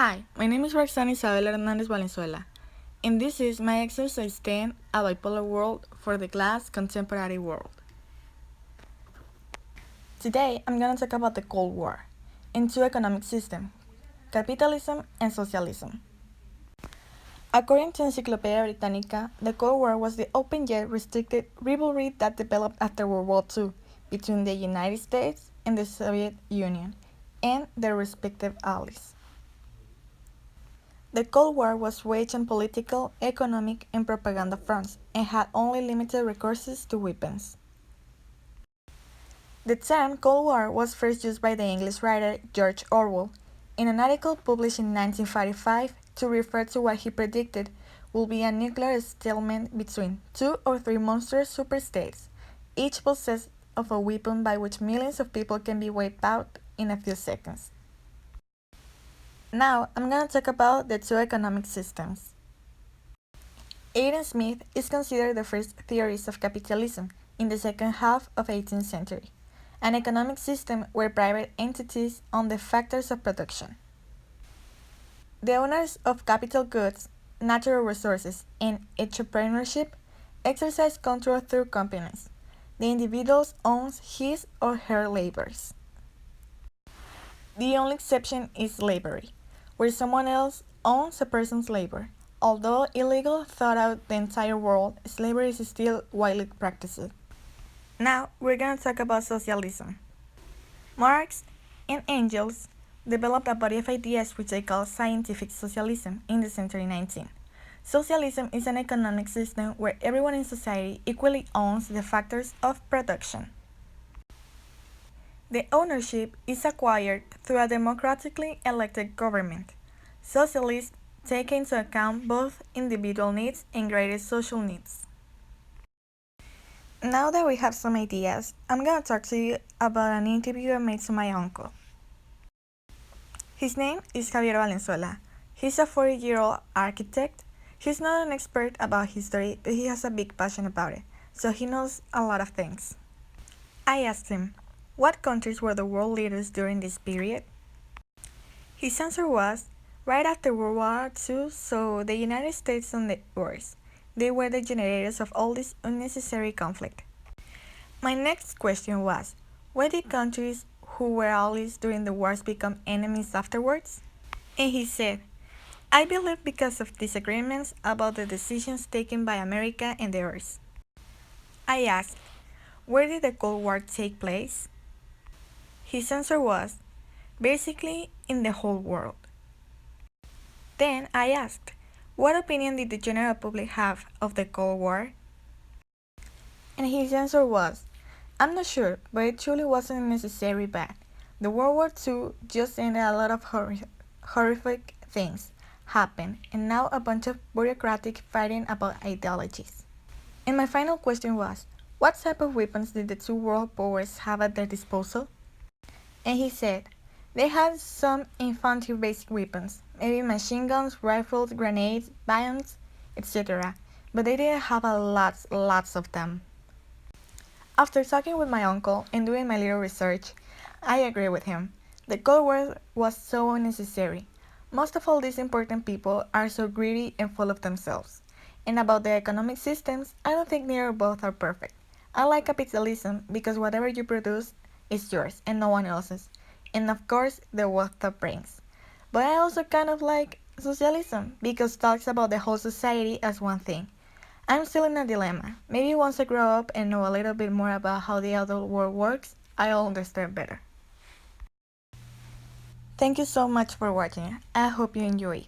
Hi, my name is Roxana Isabel Hernandez Valenzuela, and this is my exercise 10, A Bipolar World for the class Contemporary World. Today, I'm going to talk about the Cold War and two economic systems, capitalism and socialism. According to Encyclopedia Britannica, the Cold War was the open yet restricted rivalry that developed after World War II between the United States and the Soviet Union and their respective allies. The Cold War was waged on political, economic, and propaganda fronts and had only limited recourse to weapons. The term Cold War was first used by the English writer George Orwell in an article published in 1945 to refer to what he predicted would be a nuclear stalemate between two or three monstrous superstates, each possessed of a weapon by which millions of people can be wiped out in a few seconds. Now, I'm going to talk about the two economic systems. Adam Smith is considered the first theorist of capitalism in the second half of the 18th century, an economic system where private entities own the factors of production. The owners of capital goods, natural resources, and entrepreneurship exercise control through companies. The individual owns his or her labors. The only exception is slavery, where someone else owns a person's labor. Although illegal throughout the entire world, slavery is still widely practiced. Now, we're going to talk about socialism. Marx and Engels developed a body of ideas which they call scientific socialism in the century 19. Socialism is an economic system where everyone in society equally owns the factors of production. The ownership is acquired through a democratically elected government. Socialists take into account both individual needs and greater social needs. Now that we have some ideas, I'm going to talk to you about an interview I made to my uncle. His name is Javier Valenzuela. He's a 40-year-old architect. He's not an expert about history, but he has a big passion about it, so he knows a lot of things. I asked him, what countries were the world leaders during this period? His answer was, right after World War II, so the United States and the wars. They were the generators of all this unnecessary conflict. My next question was, why did countries who were allies during the wars become enemies afterwards? And he said, I believe because of disagreements about the decisions taken by America and theirs. I asked, where did the Cold War take place? His answer was, basically in the whole world. Then I asked, what opinion did the general public have of the Cold War? And his answer was, I'm not sure, but it truly wasn't necessarily bad. The World War II just ended a lot of horrific things happened, and now a bunch of bureaucratic fighting about ideologies. And my final question was, what type of weapons did the two world powers have at their disposal? And he said, they had some infantry-based weapons, maybe machine guns, rifles, grenades, bayonets, etc., but they didn't have lots of them. After talking with my uncle and doing my little research, I agree with him. The Cold War was so unnecessary. Most of all these important people are so greedy and full of themselves. And about the economic systems, I don't think neither or both are perfect. I like capitalism because whatever you produce is yours and no one else's. And of course, the wealth that brings. But I also kind of like socialism because it talks about the whole society as one thing. I'm still in a dilemma. Maybe once I grow up and know a little bit more about how the adult world works, I'll understand better. Thank you so much for watching. I hope you enjoy.